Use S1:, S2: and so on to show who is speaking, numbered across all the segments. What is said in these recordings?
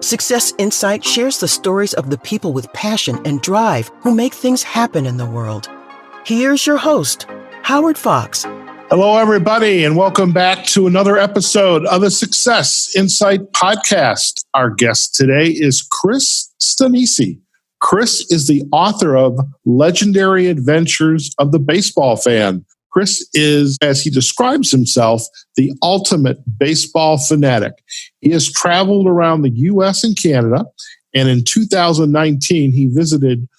S1: Success Insight shares the stories of the people with passion and drive who make things happen in the world. Here's your host, Howard Fox.
S2: Hello, everybody, and welcome back to another episode of the Success Insight podcast. Our guest today is Chris Stanisci. Chris is the author of Legendary Adventures of the Baseball Fan. Chris is, as he describes himself, the ultimate baseball fanatic. He has traveled around the U.S. and Canada, and in 2019, he visited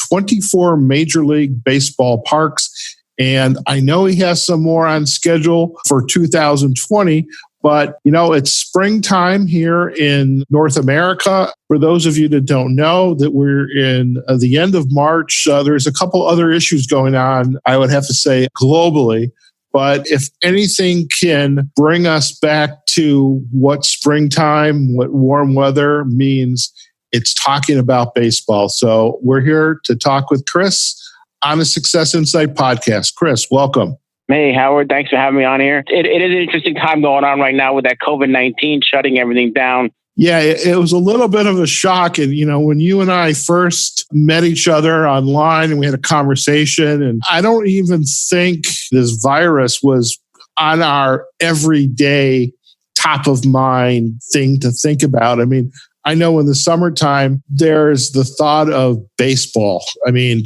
S2: 24 Major League Baseball parks. And I know he has some more on schedule for 2020, but it's springtime here in North America. For those of you that don't know, that we're in the end of March. There's a couple other issues going on, I would have to say, globally. But if anything can bring us back to what springtime, what warm weather means, it's talking about baseball. So we're here to talk with Chris on the Success Insight podcast. Chris, welcome.
S3: Hey, Howard. Thanks for having me on here. It is an interesting time going on right now with that COVID-19 shutting everything down.
S2: Yeah, it was a little bit of a shock. And, when you and I first met each other online and we had a conversation, and I don't even think this virus was on our everyday top of mind thing to think about. I mean, I know in the summertime, there's the thought of baseball. I mean,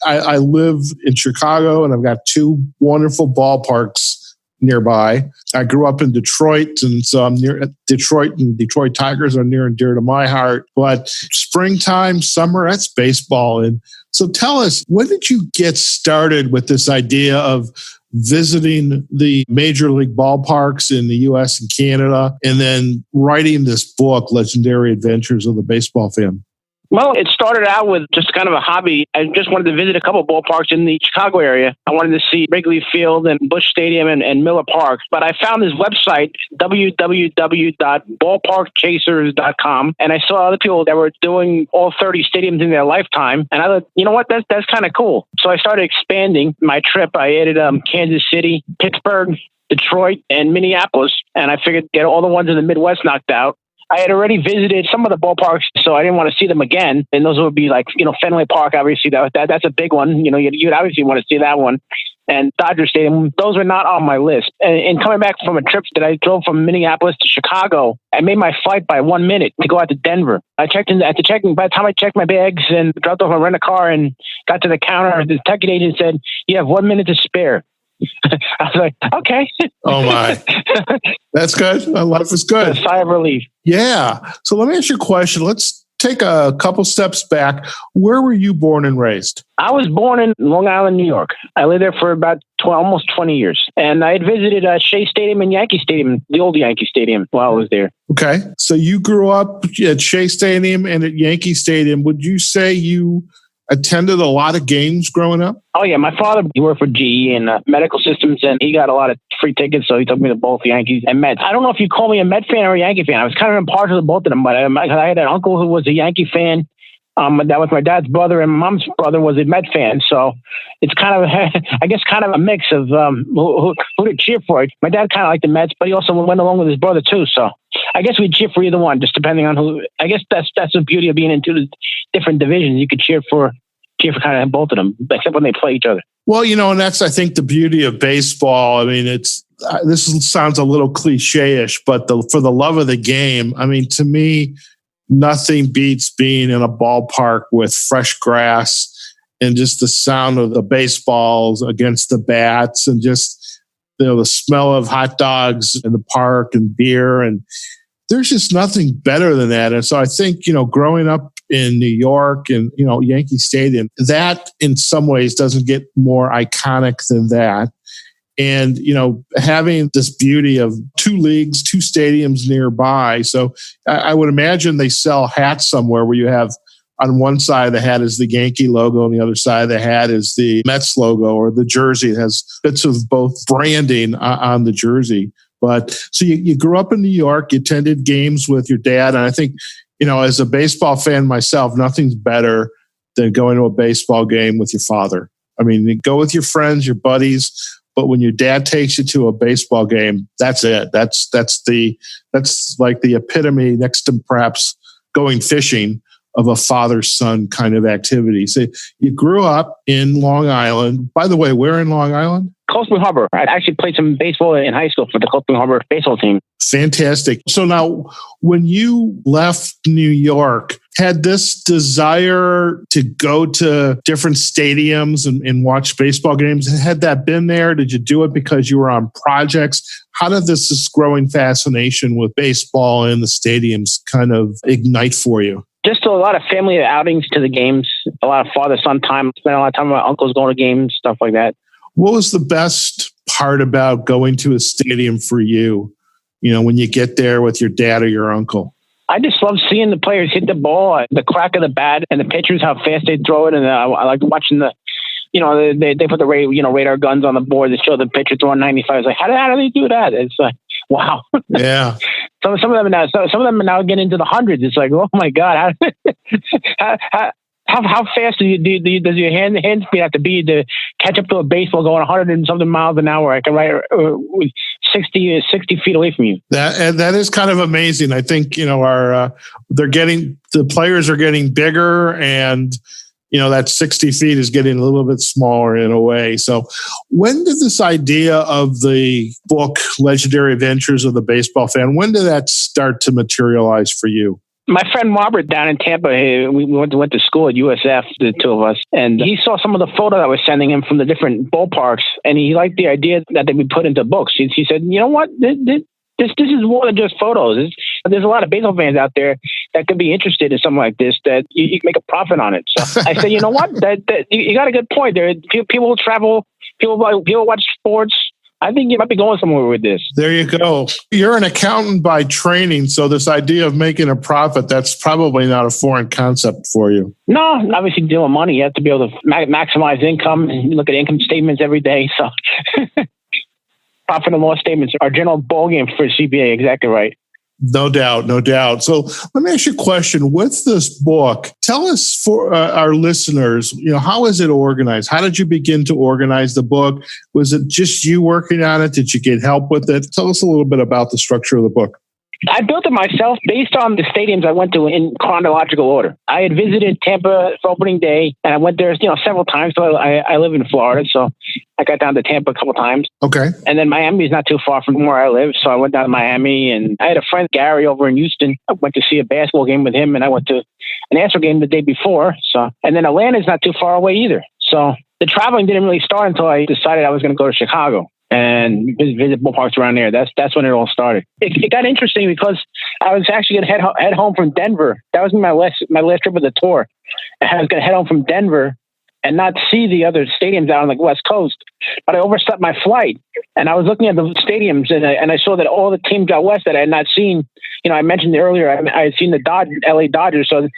S2: I live in Chicago and I've got two wonderful ballparks nearby. I grew up in Detroit, and so I'm near Detroit, and Detroit Tigers are near and dear to my heart. But springtime, summer, that's baseball. And so tell us, when did you get started with this idea of visiting the major league ballparks in the U.S. and Canada, and then writing this book, Legendary Adventures of the Baseball Fan?
S3: Well, it started out with just kind of a hobby. I just wanted to visit a couple of ballparks in the Chicago area. I wanted to see Wrigley Field and Busch Stadium and Miller Park. But I found this website, www.ballparkchasers.com, and I saw other people that were doing all 30 stadiums in their lifetime. And I thought, you know what, that's kind of cool. So I started expanding my trip. I added Kansas City, Pittsburgh, Detroit, and Minneapolis. And I figured get all the ones in the Midwest knocked out. I had already visited some of the ballparks, so I didn't want to see them again. And those would be like, Fenway Park, obviously, that's a big one. You'd obviously want to see that one. And Dodger Stadium, those were not on my list. And coming back from a trip that I drove from Minneapolis to Chicago, I made my flight by 1 minute to go out to Denver. I checked in by the time I checked my bags and dropped off my rent-a-car and got to the counter, the ticket agent said, "You have 1 minute to spare." I was like, okay.
S2: Oh my. That's good. Life is good.
S3: A sigh of relief.
S2: Yeah. So let me ask you a question. Let's take a couple steps back. Where were you born and raised?
S3: I was born in Long Island, New York. I lived there for about almost 20 years. And I had visited Shea Stadium and Yankee Stadium, the old Yankee Stadium, while I was there.
S2: Okay. So you grew up at Shea Stadium and at Yankee Stadium. Would you say you attended a lot of games growing up?
S3: Oh, yeah. My father, he worked for GE and medical systems, and he got a lot of free tickets, so he took me to both Yankees and Mets. I don't know if you call me a Met fan or a Yankee fan. I was kind of impartial to both of them, but I had an uncle who was a Yankee fan. That was my dad's brother, and my mom's brother was a Met fan. So it's kind of, I guess, kind of a mix of who to cheer for. My dad kind of liked the Mets, but he also went along with his brother too. So I guess we'd cheer for either one, just depending on who. I guess that's the beauty of being in two different divisions. You could cheer for kind of both of them, except when they play each other.
S2: Well, and that's, I think, the beauty of baseball. I mean, this sounds a little cliche-ish, but for the love of the game, I mean, to me, nothing beats being in a ballpark with fresh grass and just the sound of the baseballs against the bats, and just, the smell of hot dogs in the park and beer. And there's just nothing better than that. And so I think, growing up in New York and, Yankee Stadium, that in some ways doesn't get more iconic than that. And, having this beauty of two leagues, two stadiums nearby. So I would imagine they sell hats somewhere where you have, on one side of the hat is the Yankee logo, and the other side of the hat is the Mets logo, or the jersey. It has bits of both branding on the jersey. But so you grew up in New York, you attended games with your dad. And I think, as a baseball fan myself, nothing's better than going to a baseball game with your father. I mean, you go with your friends, your buddies, but when your dad takes you to a baseball game, that's it. That's like the epitome, next to perhaps going fishing of a father-son kind of activity. So you grew up in Long Island. By the way, where in Long Island?
S3: Cold Spring Harbor. I actually played some baseball in high school for the Cold Spring Harbor baseball team.
S2: Fantastic. So now, when you left New York, had this desire to go to different stadiums and watch baseball games, had that been there? Did you do it because you were on projects? How did this growing fascination with baseball and the stadiums kind of ignite for you?
S3: Just a lot of family outings to the games, a lot of father-son time. Spent a lot of time with my uncles going to games, stuff like that.
S2: What was the best part about going to a stadium for you? You know, when you get there with your dad or your uncle?
S3: I just love seeing the players hit the ball, the crack of the bat, and the pitchers, how fast they throw it. And I like watching they put the radar guns on the board that show the pitcher throwing 95. It's like, how do they do that? It's like, wow.
S2: Yeah.
S3: Some of them are now getting into the hundreds. It's like, oh my God, how fast does your hand speed have to be to catch up to a baseball going 100 and something miles an hour? I can ride 60 feet away from you.
S2: That is kind of amazing. I think the players are getting bigger, and that 60 feet is getting a little bit smaller in a way. So when did this idea of the book, Legendary Adventures of the Baseball Fan, when did that start to materialize for you?
S3: My friend Robert down in Tampa, we went to school at USF, the two of us, and he saw some of the photos I was sending him from the different ballparks, and he liked the idea that they would put into books. He said, you know what, this is more than just photos. There's a lot of baseball fans out there that could be interested in something like this, that you can make a profit on it. So I said, you know what, that you got a good point. There, people travel, people watch sports. I think you might be going somewhere with this.
S2: There you go. You're an accountant by training, so this idea of making a profit, that's probably not a foreign concept for you.
S3: No, obviously dealing with money, you have to be able to maximize income. And you look at income statements every day. So profit and loss statements are general ballgame for CPA. Exactly right.
S2: No doubt, no doubt. So let me ask you a question. With this book, tell us for our listeners, how is it organized? How did you begin to organize the book? Was it just you working on it? Did you get help with it? Tell us a little bit about the structure of the book.
S3: I built it myself based on the stadiums I went to in chronological order. I had visited Tampa for opening day, and I went there, several times. So I live in Florida, so I got down to Tampa a couple times.
S2: Okay.
S3: And then Miami is not too far from where I live, so I went down to Miami, and I had a friend, Gary, over in Houston. I went to see a basketball game with him, and I went to an Astro game the day before. So, and then Atlanta's not too far away either. So the traveling didn't really start until I decided I was going to go to Chicago and visit ballparks around there. That's when it all started. It got interesting because I was actually going to head home from Denver. That was my last trip of the tour. I was going to head home from Denver and not see the other stadiums out on the West Coast. But I overslept my flight, and I was looking at the stadiums, and I saw that all the teams out west that I had not seen. I mentioned earlier I had seen the LA Dodgers, so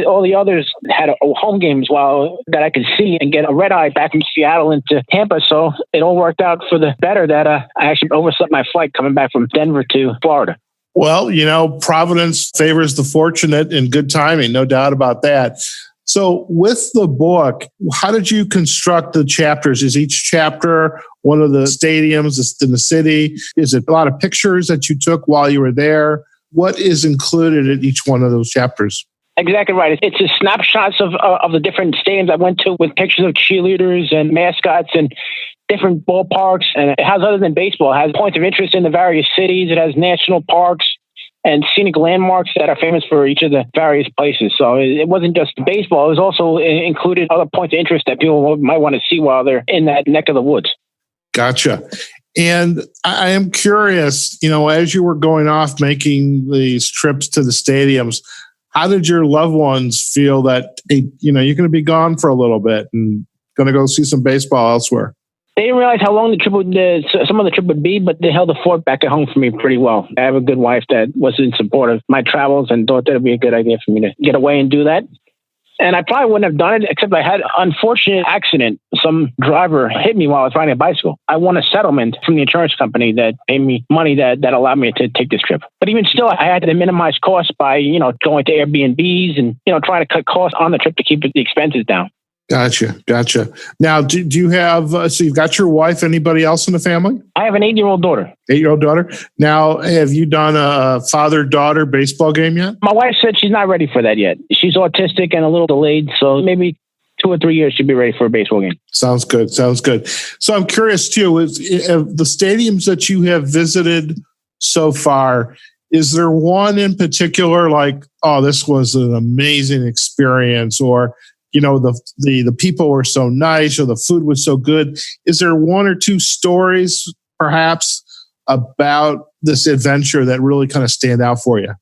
S3: all the others had home games that I could see and get a red eye back from Seattle into Tampa. So it all worked out for the better that I actually overslept my flight coming back from Denver to Florida.
S2: Well, Providence favors the fortunate and good timing, no doubt about that. So with the book, how did you construct the chapters? Is each chapter one of the stadiums in the city? Is it a lot of pictures that you took while you were there? What is included in each one of those chapters?
S3: Exactly right. It's the snapshots of the different stadiums I went to with pictures of cheerleaders and mascots and different ballparks. And it has, other than baseball, it has points of interest in the various cities. It has national parks and scenic landmarks that are famous for each of the various places. So it wasn't just baseball. It was also included other points of interest that people might want to see while they're in that neck of the woods.
S2: Gotcha. And I am curious, as you were going off making these trips to the stadiums, how did your loved ones feel that, you're going to be gone for a little bit and going to go see some baseball elsewhere?
S3: They didn't realize how long some of the trip would be, but they held the fort back at home for me pretty well. I have a good wife that was in support of my travels and thought that would be a good idea for me to get away and do that. And I probably wouldn't have done it, except I had an unfortunate accident. Some driver hit me while I was riding a bicycle. I won a settlement from the insurance company that paid me money that allowed me to take this trip. But even still, I had to minimize costs by, going to Airbnbs and, trying to cut costs on the trip to keep the expenses down.
S2: Gotcha. Now, do you have, so you've got your wife, anybody else in the family?
S3: I have an 8-year-old daughter.
S2: 8-year-old daughter. Now, have you done a father-daughter baseball game yet?
S3: My wife said she's not ready for that yet. She's autistic and a little delayed, so maybe 2 or 3 years she'll be ready for a baseball game.
S2: Sounds good. So I'm curious too, is the stadiums that you have visited so far, is there one in particular like, oh, this was an amazing experience, or the people were so nice, or the food was so good? Is there 1 or 2 stories perhaps about this adventure that really kind of stand out for you?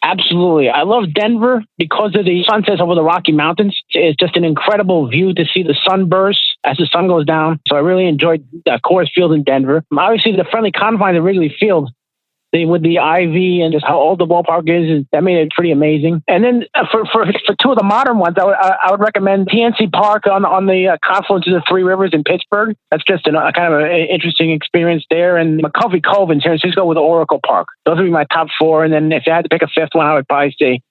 S3: Absolutely. I love Denver because of the sunsets over the Rocky Mountains. It's just an incredible view to see the sunburst as the sun goes down. So I really enjoyed Coors Field in Denver. Obviously, the friendly confines of Wrigley Field, with the ivy and just how old the ballpark is, that made it pretty amazing. And then for 2 of the modern ones, I would recommend PNC Park on the confluence of the 3 rivers in Pittsburgh. That's just a kind of an interesting experience there. And McCovey Cove in San Francisco with the Oracle Park. Those would be my top 4. And then if I had to pick a 5th one, I would probably say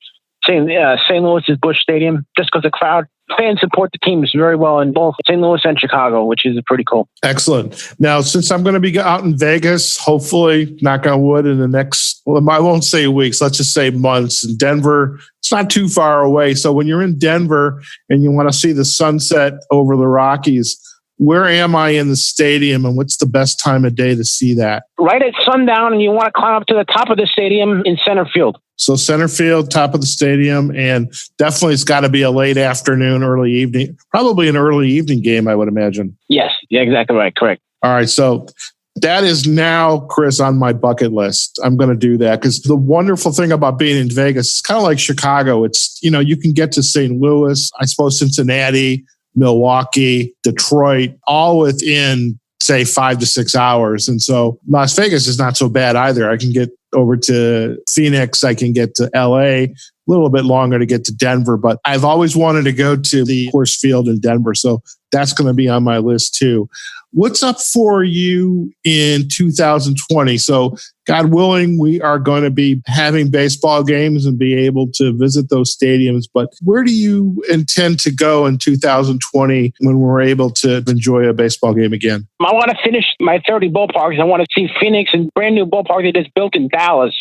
S3: St. Louis's Busch Stadium, just because the crowd, fans support the teams very well in both St. Louis and Chicago, which is pretty cool.
S2: Excellent. Now, since I'm going to be out in Vegas, hopefully, knock on wood, in the next, I won't say weeks, let's just say months. In Denver, it's not too far away. So when you're in Denver and you want to see the sunset over the Rockies, where am I in the stadium, and what's the best time of day to see that?
S3: Right at sundown, and you want to climb up to the top of the stadium in center field.
S2: So center field, top of the stadium, and definitely it's got to be a late afternoon, early evening, probably an early evening game, I would imagine.
S3: Yes, yeah, exactly right. Correct.
S2: All right. So that is now, Chris, on my bucket list. I'm going to do that because the wonderful thing about being in Vegas, it's kind of like Chicago. It's, you can get to St. Louis, I suppose Cincinnati, Milwaukee, Detroit, all within, say, 5 to 6 hours. And so Las Vegas is not so bad either. I can get over to Phoenix. I can get to LA, a little bit longer to get to Denver, but I've always wanted to go to the Coors Field in Denver. So that's going to be on my list too. What's up for you in 2020? So God willing, we are going to be having baseball games and be able to visit those stadiums. But where do you intend to go in 2020 when we're able to enjoy a baseball game again?
S3: I want to finish my 30 ballparks. I want to see Phoenix and brand new ballpark they just built in Dallas.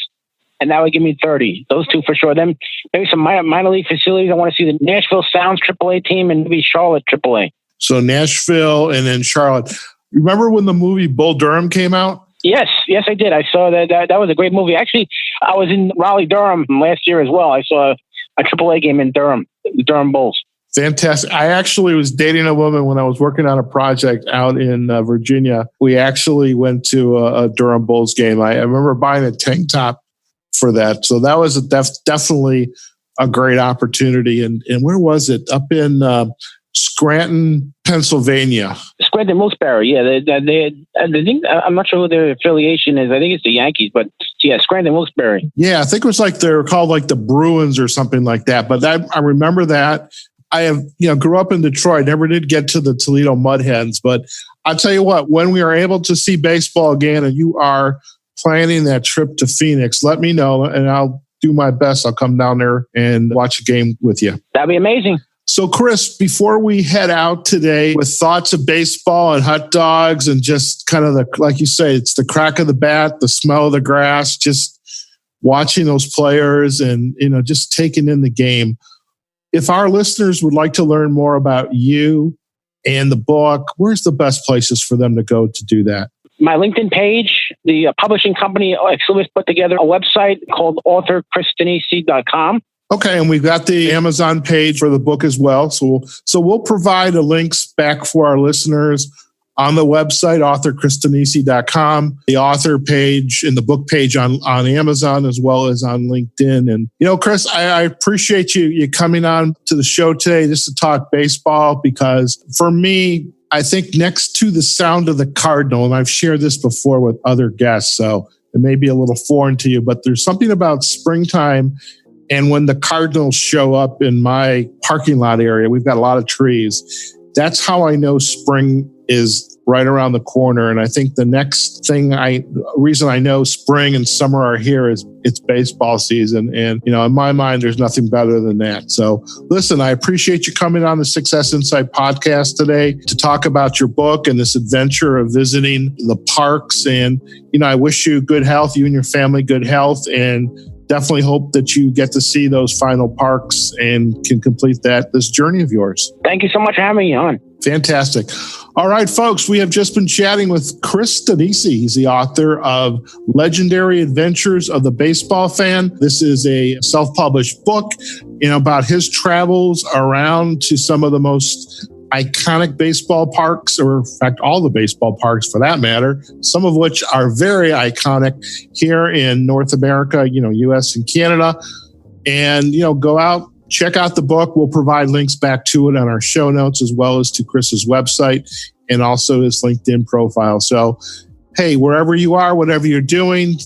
S3: And that would give me 30. Those 2 for sure. Then maybe some minor league facilities. I want to see the Nashville Sounds AAA team and maybe Charlotte AAA. So
S2: Nashville and then Charlotte. Remember when the movie Bull Durham came out?
S3: Yes, I did. I saw that. That was a great movie. Actually, I was in Raleigh-Durham last year as well. I saw a AAA game in Durham, the Durham Bulls.
S2: Fantastic. I actually was dating a woman when I was working on a project out in Virginia. We actually went to a Durham Bulls game. I remember buying a tank top for that. So that was definitely a great opportunity. And where was it? Up in Scranton, Pennsylvania.
S3: Scranton Wilkes-Barre. Yeah, I think, I'm not sure who their affiliation is. I think it's the Yankees, but yeah, Scranton Wilkes-Barre.
S2: Yeah, I think it was like they were called like the Bruins or something like that. But I remember that. I have, grew up in Detroit, never did get to the Toledo Mud Hens, but I'll tell you what, when we are able to see baseball again and you are planning that trip to Phoenix, let me know and I'll do my best. I'll come down there and watch a game with you.
S3: That'd be amazing.
S2: So, Chris, before we head out today with thoughts of baseball and hot dogs and just kind of like you say, it's the crack of the bat, the smell of the grass, just watching those players and, just taking in the game. If our listeners would like to learn more about you and the book, where's the best places for them to go to do that?
S3: My LinkedIn page, the publishing company, Exlibris put together a website called authorchrisstanisci.com.
S2: Okay, and we've got the Amazon page for the book as well. So we'll provide the links back for our listeners on the website, authorchrisstanisci.com, the author page and the book page on Amazon as well as on LinkedIn. And, Chris, I appreciate you coming on to the show today just to talk baseball because for me, I think next to the sound of the Cardinal, and I've shared this before with other guests, so it may be a little foreign to you, but there's something about springtime. And when the Cardinals show up in my parking lot area, we've got a lot of trees. That's how I know spring is right around the corner. And I think the next reason I know spring and summer are here is it's baseball season. And, in my mind, there's nothing better than that. So listen, I appreciate you coming on the Success Insight podcast today to talk about your book and this adventure of visiting the parks. And, I wish you good health, you and your family good health, and definitely hope that you get to see those final parks and can complete this journey of yours.
S3: Thank you so much for having me on.
S2: Fantastic. All right, folks, we have just been chatting with Chris Stanisci. He's the author of Legendary Adventures of the Baseball Fan. This is a self-published book, about his travels around to some of the most iconic baseball parks, or in fact, all the baseball parks for that matter, some of which are very iconic here in North America, US and Canada. And, go out, check out the book. We'll provide links back to it on our show notes, as well as to Chris's website and also his LinkedIn profile. So, hey, wherever you are, whatever you're doing,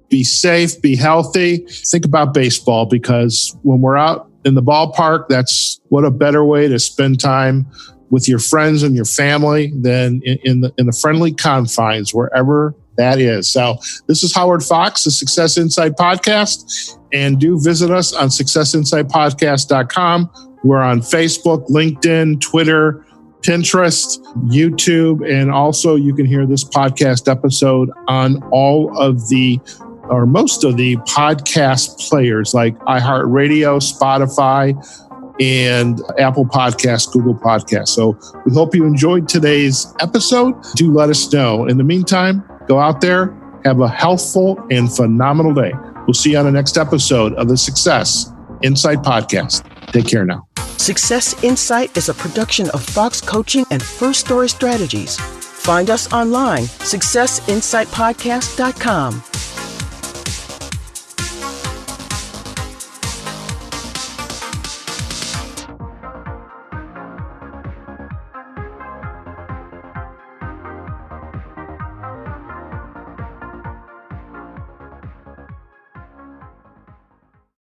S2: be safe, be healthy. Think about baseball, because when we're out in the ballpark, that's what a better way to spend time with your friends and your family than in the friendly confines, wherever that is. So this is Howard Fox, the Success Insight Podcast, and do visit us on successinsightpodcast.com. We're on Facebook, LinkedIn, Twitter, Pinterest, YouTube, and also you can hear this podcast episode on all of the or most of the podcast players like iHeartRadio, Spotify, and Apple Podcasts, Google Podcasts. So we hope you enjoyed today's episode. Do let us know. In the meantime, go out there, have a healthful and phenomenal day. We'll see you on the next episode of the Success Insight Podcast. Take care now.
S1: Success Insight is a production of Fox Coaching and First Story Strategies. Find us online, successinsightpodcast.com.